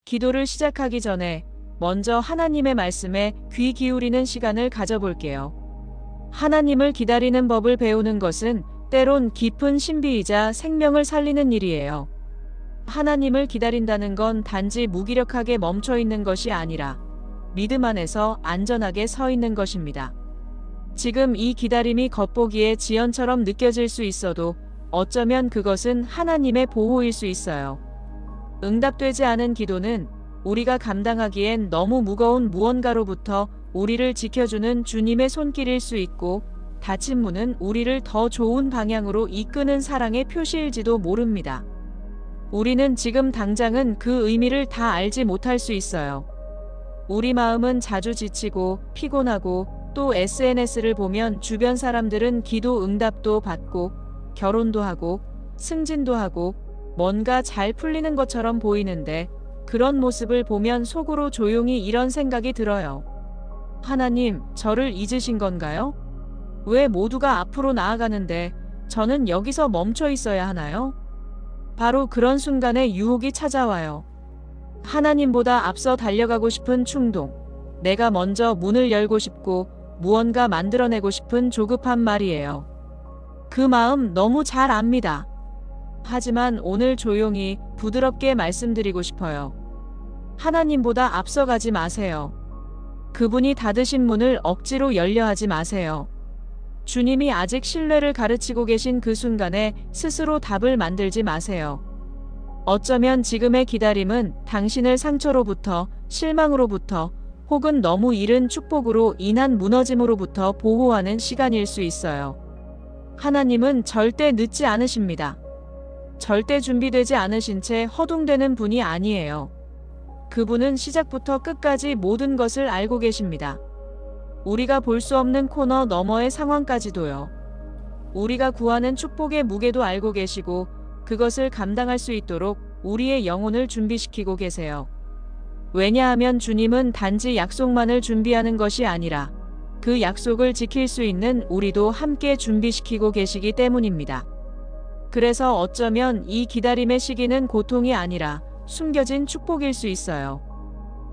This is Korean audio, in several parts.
기도를 시작하기 전에 먼저 하나님의 말씀에 귀 기울이는 시간을 가져볼게요. 하나님을 기다리는 법을 배우는 것은 때론 깊은 신비이자 생명을 살리는 일이에요. 하나님을 기다린다는 건 단지 무기력하게 멈춰 있는 것이 아니라 믿음 안에서 안전하게 서 있는 것입니다. 지금 이 기다림이 겉보기에 지연처럼 느껴질 수 있어도 어쩌면 그것은 하나님의 보호일 수 있어요. 응답되지 않은 기도는 우리가 감당하기엔 너무 무거운 무언가로부터 우리를 지켜주는 주님의 손길일 수 있고, 닫힌 문은 우리를 더 좋은 방향으로 이끄는 사랑의 표시일지도 모릅니다. 우리는 지금 당장은 그 의미를 다 알지 못할 수 있어요. 우리 마음은 자주 지치고 피곤하고, 또 SNS를 보면 주변 사람들은 기도 응답도 받고 결혼도 하고 승진도 하고 뭔가 잘 풀리는 것처럼 보이는데, 그런 모습을 보면 속으로 조용히 이런 생각이 들어요. 하나님, 저를 잊으신 건가요? 왜 모두가 앞으로 나아가는데 저는 여기서 멈춰 있어야 하나요? 바로 그런 순간에 유혹이 찾아와요. 하나님보다 앞서 달려가고 싶은 충동, 내가 먼저 문을 열고 싶고 무언가 만들어내고 싶은 조급한 말이에요. 그 마음 너무 잘 압니다. 하지만 오늘 조용히 부드럽게 말씀드리고 싶어요. 하나님보다 앞서가지 마세요. 그분이 닫으신 문을 억지로 열려 하지 마세요. 주님이 아직 신뢰를 가르치고 계신 그 순간에 스스로 답을 만들지 마세요. 어쩌면 지금의 기다림은 당신을 상처로부터, 실망으로부터, 혹은 너무 이른 축복으로 인한 무너짐으로부터 보호하는 시간일 수 있어요. 하나님은 절대 늦지 않으십니다. 절대 준비되지 않으신 채 허둥대는 분이 아니에요. 그분은 시작부터 끝까지 모든 것을 알고 계십니다. 우리가 볼 수 없는 코너 너머의 상황까지도요. 우리가 구하는 축복의 무게도 알고 계시고, 그것을 감당할 수 있도록 우리의 영혼을 준비시키고 계세요. 왜냐하면 주님은 단지 약속만을 준비하는 것이 아니라 그 약속을 지킬 수 있는 우리도 함께 준비시키고 계시기 때문입니다. 그래서 어쩌면 이 기다림의 시기는 고통이 아니라 숨겨진 축복일 수 있어요.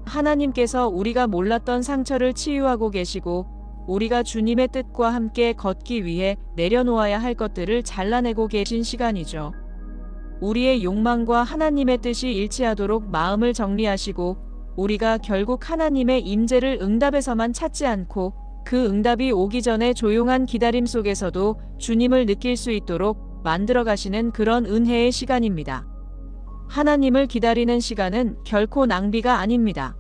하나님께서 우리가 몰랐던 상처를 치유하고 계시고, 우리가 주님의 뜻과 함께 걷기 위해 내려놓아야 할 것들을 잘라내고 계신 시간이죠. 우리의 욕망과 하나님의 뜻이 일치하도록 마음을 정리하시고, 우리가 결국 하나님의 임재를 응답에서만 찾지 않고 그 응답이 오기 전에 조용한 기다림 속에서도 주님을 느낄 수 있도록 만들어 가시는 그런 은혜의 시간입니다. 하나님을 기다리는 시간은 결코 낭비가 아닙니다.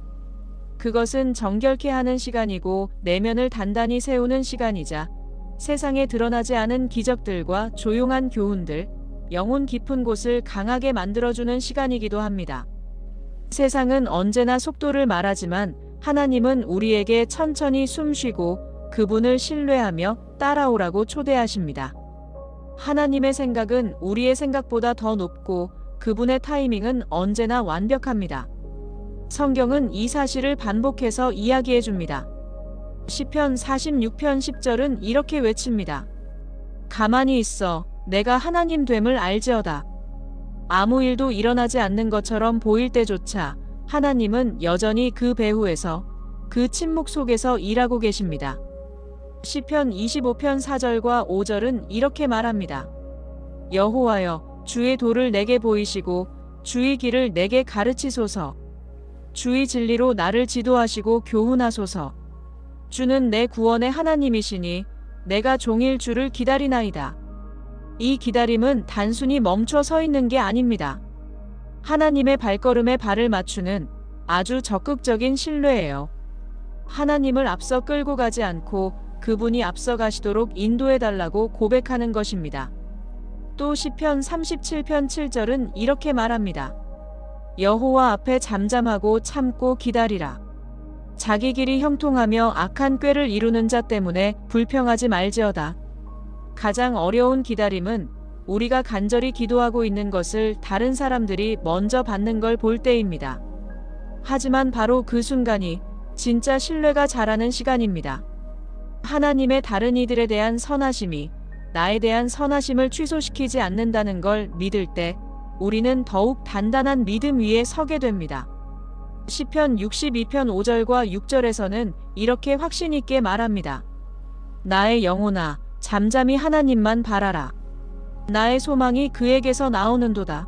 그것은 정결케 하는 시간이고 내면을 단단히 세우는 시간이자 세상에 드러나지 않은 기적들과 조용한 교훈들, 영혼 깊은 곳을 강하게 만들어주는 시간이기도 합니다. 세상은 언제나 속도를 말하지만 하나님은 우리에게 천천히 숨쉬고 그분을 신뢰하며 따라오라고 초대하십니다. 하나님의 생각은 우리의 생각보다 더 높고 그분의 타이밍은 언제나 완벽합니다. 성경은 이 사실을 반복해서 이야기해 줍니다. 시편 46편 10절은 이렇게 외칩니다. 가만히 있어, 내가 하나님 됨을 알지어다. 아무 일도 일어나지 않는 것처럼 보일 때조차 하나님은 여전히 그 배후에서, 그 침묵 속에서 일하고 계십니다. 시편 25편 4절과 5절은 이렇게 말합니다. 여호와여, 주의 도를 내게 보이시고 주의 길을 내게 가르치소서. 주의 진리로 나를 지도하시고 교훈하소서. 주는 내 구원의 하나님이시니 내가 종일 주를 기다리나이다. 이 기다림은 단순히 멈춰 서 있는 게 아닙니다. 하나님의 발걸음에 발을 맞추는 아주 적극적인 신뢰예요. 하나님을 앞서 끌고 가지 않고 그분이 앞서 가시도록 인도해달라고 고백하는 것입니다. 또 시편 37편 7절은 이렇게 말합니다. 여호와 앞에 잠잠하고 참고 기다리라. 자기 길이 형통하며 악한 꾀를 이루는 자 때문에 불평하지 말지어다. 가장 어려운 기다림은 우리가 간절히 기도하고 있는 것을 다른 사람들이 먼저 받는 걸 볼 때입니다. 하지만 바로 그 순간이 진짜 신뢰가 자라는 시간입니다. 하나님의 다른 이들에 대한 선하심이 나에 대한 선하심을 취소시키지 않는다는 걸 믿을 때 우리는 더욱 단단한 믿음 위에 서게 됩니다. 시편 62편 5절과 6절에서는 이렇게 확신 있게 말합니다. 나의 영혼아, 잠잠히 하나님만 바라라. 나의 소망이 그에게서 나오는도다.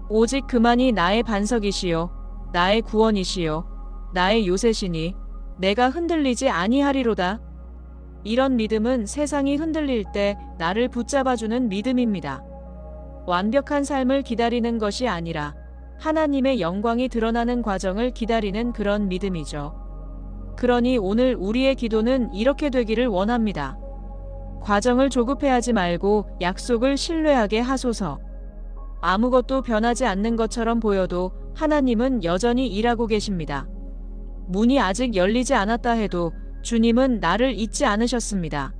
오직 그만이 나의 반석이시요 나의 구원이시요 나의 요새시니 내가 흔들리지 아니하리로다. 이런 믿음은 세상이 흔들릴 때 나를 붙잡아주는 믿음입니다. 완벽한 삶을 기다리는 것이 아니라 하나님의 영광이 드러나는 과정을 기다리는 그런 믿음이죠. 그러니 오늘 우리의 기도는 이렇게 되기를 원합니다. 과정을 조급해하지 말고 약속을 신뢰하게 하소서. 아무것도 변하지 않는 것처럼 보여도 하나님은 여전히 일하고 계십니다. 문이 아직 열리지 않았다 해도 주님은 나를 잊지 않으셨습니다.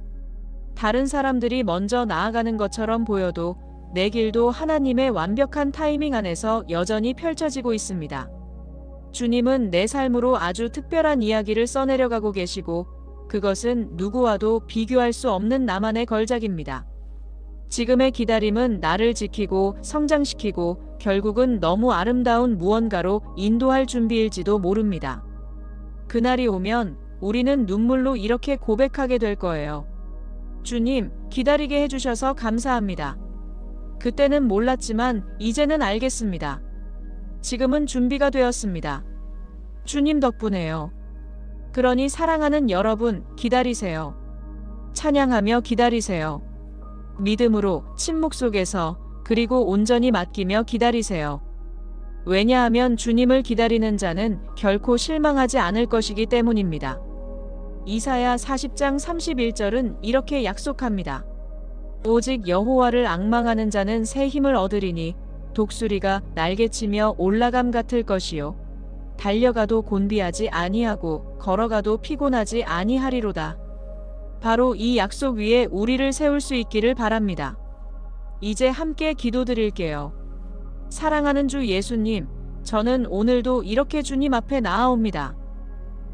다른 사람들이 먼저 나아가는 것처럼 보여도 내 길도 하나님의 완벽한 타이밍 안에서 여전히 펼쳐지고 있습니다. 주님은 내 삶으로 아주 특별한 이야기를 써내려가고 계시고 그것은 누구와도 비교할 수 없는 나만의 걸작입니다. 지금의 기다림은 나를 지키고 성장시키고 결국은 너무 아름다운 무언가로 인도할 준비일지도 모릅니다. 그날이 오면 우리는 눈물로 이렇게 고백하게 될 거예요. 주님, 기다리게 해주셔서 감사합니다. 그때는 몰랐지만 이제는 알겠습니다. 지금은 준비가 되었습니다. 주님 덕분에요. 그러니 사랑하는 여러분, 기다리세요. 찬양하며 기다리세요. 믿음으로 침묵 속에서 그리고 온전히 맡기며 기다리세요. 왜냐하면 주님을 기다리는 자는 결코 실망하지 않을 것이기 때문입니다. 이사야 40장 31절은 이렇게 약속합니다. 오직 여호와를 앙망하는 자는 새 힘을 얻으리니 독수리가 날개치며 올라감 같을 것이요 달려가도 곤비하지 아니하고 걸어가도 피곤하지 아니하리로다. 바로 이 약속 위에 우리를 세울 수 있기를 바랍니다. 이제 함께 기도드릴게요. 사랑하는 주 예수님, 저는 오늘도 이렇게 주님 앞에 나아옵니다.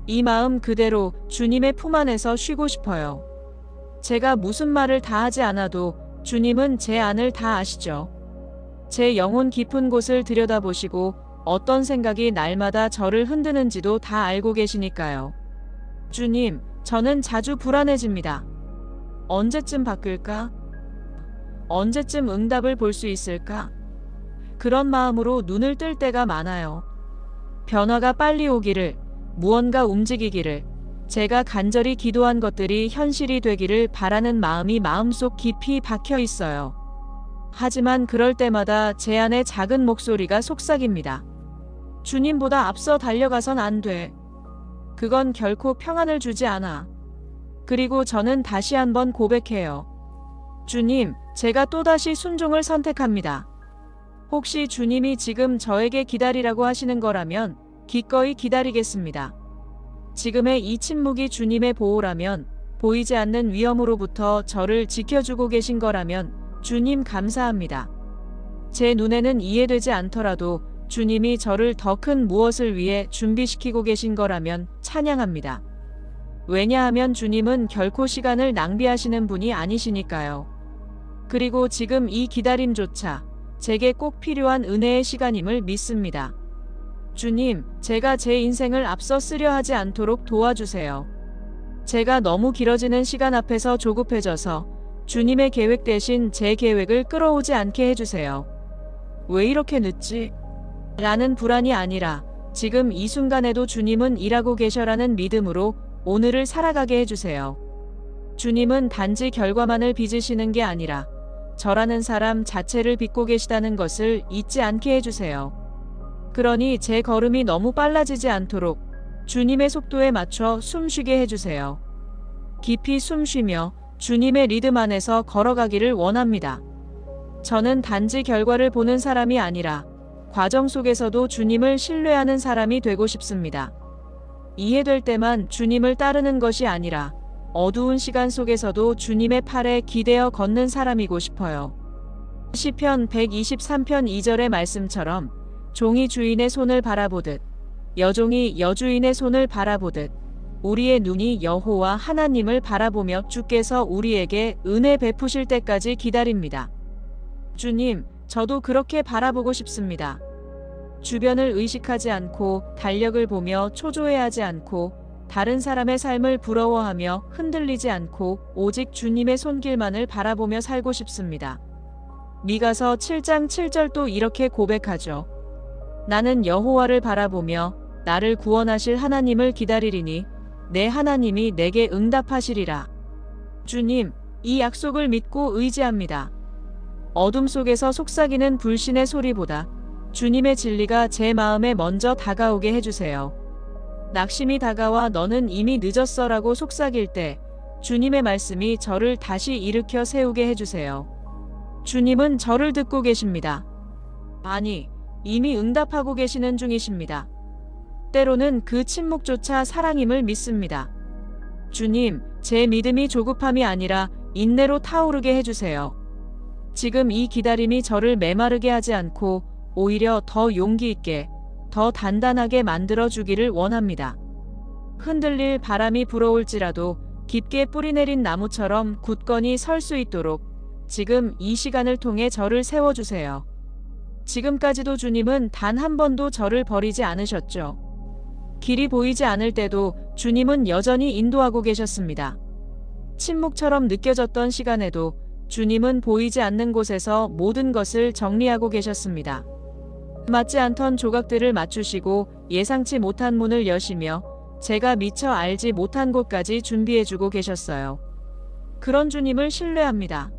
이 마음 그대로 주님의 품 안에서 쉬고 싶어요. 제가 무슨 말을 다 하지 않아도 주님은 제 안을 다 아시죠. 제 영혼 깊은 곳을 들여다보시고 어떤 생각이 날마다 저를 흔드는지도 다 알고 계시니까요. 주님, 저는 자주 불안해집니다. 언제쯤 바뀔까? 언제쯤 응답을 볼 수 있을까? 그런 마음으로 눈을 뜰 때가 많아요. 변화가 빨리 오기를, 무언가 움직이기를, 제가 간절히 기도한 것들이 현실이 되기를 바라는 마음이 마음속 깊이 박혀 있어요. 하지만 그럴 때마다 제 안에 작은 목소리가 속삭입니다. 주님보다 앞서 달려가선 안 돼. 그건 결코 평안을 주지 않아. 그리고 저는 다시 한번 고백해요. 주님, 제가 또다시 순종을 선택합니다. 혹시 주님이 지금 저에게 기다리라고 하시는 거라면 기꺼이 기다리겠습니다. 지금의 이 침묵이 주님의 보호라면, 보이지 않는 위험으로부터 저를 지켜주고 계신 거라면 주님 감사합니다. 제 눈에는 이해되지 않더라도 주님이 저를 더 큰 무엇을 위해 준비시키고 계신 거라면 찬양합니다. 왜냐하면 주님은 결코 시간을 낭비하시는 분이 아니시니까요. 그리고 지금 이 기다림조차 제게 꼭 필요한 은혜의 시간임을 믿습니다. 주님, 제가 제 인생을 앞서 쓰려 하지 않도록 도와주세요. 제가 너무 길어지는 시간 앞에서 조급해져서 주님의 계획 대신 제 계획을 끌어오지 않게 해주세요. 왜 이렇게 늦지? 라는 불안이 아니라 지금 이 순간에도 주님은 일하고 계셔라는 믿음으로 오늘을 살아가게 해주세요. 주님은 단지 결과만을 빚으시는 게 아니라 저라는 사람 자체를 빚고 계시다는 것을 잊지 않게 해주세요. 그러니 제 걸음이 너무 빨라지지 않도록 주님의 속도에 맞춰 숨쉬게 해주세요. 깊이 숨쉬며 주님의 리듬 안에서 걸어가기를 원합니다. 저는 단지 결과를 보는 사람이 아니라 과정 속에서도 주님을 신뢰하는 사람이 되고 싶습니다. 이해될 때만 주님을 따르는 것이 아니라 어두운 시간 속에서도 주님의 팔에 기대어 걷는 사람이고 싶어요. 시편 123편 2절의 말씀처럼 종이 주인의 손을 바라보듯 여종이 여주인의 손을 바라보듯 우리의 눈이 여호와 하나님을 바라보며 주께서 우리에게 은혜 베푸실 때까지 기다립니다. 주님, 저도 그렇게 바라보고 싶습니다. 주변을 의식하지 않고 달력을 보며 초조해하지 않고 다른 사람의 삶을 부러워하며 흔들리지 않고 오직 주님의 손길만을 바라보며 살고 싶습니다. 미가서 7장 7절도 이렇게 고백하죠. 나는 여호와를 바라보며 나를 구원하실 하나님을 기다리리니 내 하나님이 내게 응답하시리라. 주님, 이 약속을 믿고 의지합니다. 어둠 속에서 속삭이는 불신의 소리보다 주님의 진리가 제 마음에 먼저 다가오게 해주세요. 낙심이 다가와 너는 이미 늦었어라고 속삭일 때 주님의 말씀이 저를 다시 일으켜 세우게 해주세요. 주님은 저를 듣고 계십니다. 아니, 이미 응답하고 계시는 중이십니다. 때로는 그 침묵조차 사랑임을 믿습니다. 주님, 제 믿음이 조급함이 아니라 인내로 타오르게 해주세요. 지금 이 기다림이 저를 메마르게 하지 않고 오히려 더 용기 있게, 더 단단하게 만들어 주기를 원합니다. 흔들릴 바람이 불어올지라도 깊게 뿌리내린 나무처럼 굳건히 설 수 있도록 지금 이 시간을 통해 저를 세워주세요. 지금까지도 주님은 단 한 번도 저를 버리지 않으셨죠. 길이 보이지 않을 때도 주님은 여전히 인도하고 계셨습니다. 침묵처럼 느껴졌던 시간에도 주님은 보이지 않는 곳에서 모든 것을 정리하고 계셨습니다. 맞지 않던 조각들을 맞추시고 예상치 못한 문을 여시며 제가 미처 알지 못한 곳까지 준비해주고 계셨어요. 그런 주님을 신뢰합니다.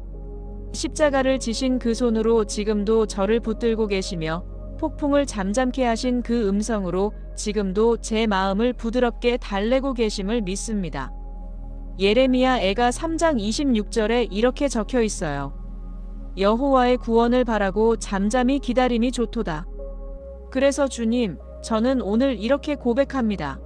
십자가를 지신 그 손으로 지금도 저를 붙들고 계시며 폭풍을 잠잠케 하신 그 음성으로 지금도 제 마음을 부드럽게 달래고 계심을 믿습니다. 예레미야 애가 3장 26절에 이렇게 적혀 있어요. 여호와의 구원을 바라고 잠잠히 기다림이 좋도다. 그래서 주님, 저는 오늘 이렇게 고백합니다.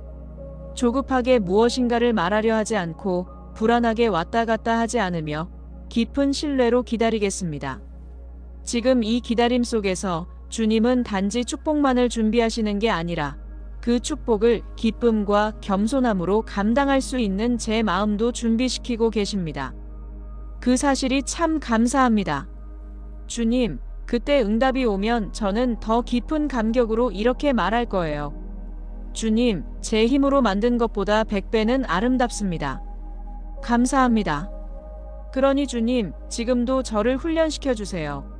조급하게 무엇인가를 말하려 하지 않고 불안하게 왔다 갔다 하지 않으며 깊은 신뢰로 기다리겠습니다. 지금 이 기다림 속에서 주님은 단지 축복만을 준비하시는 게 아니라 그 축복을 기쁨과 겸손함으로 감당할 수 있는 제 마음도 준비시키고 계십니다. 그 사실이 참 감사합니다. 주님, 그때 응답이 오면 저는 더 깊은 감격으로 이렇게 말할 거예요. 주님, 제 힘으로 만든 것보다 100배는 아름답습니다. 감사합니다. 그러니 주님, 지금도 저를 훈련시켜 주세요.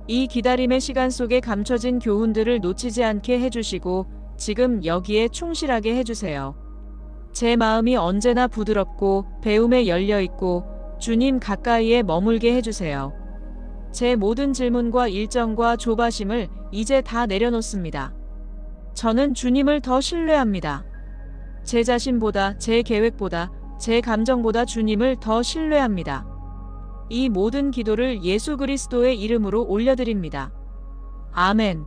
이 기다림의 시간 속에 감춰진 교훈들을 놓치지 않게 해주시고 지금 여기에 충실하게 해주세요. 제 마음이 언제나 부드럽고 배움에 열려있고 주님 가까이에 머물게 해주세요. 제 모든 질문과 일정과 조바심을 이제 다 내려놓습니다. 저는 주님을 더 신뢰합니다. 제 자신보다, 제 계획보다, 제 감정보다 주님을 더 신뢰합니다. 이 모든 기도를 예수 그리스도의 이름으로 올려드립니다. 아멘.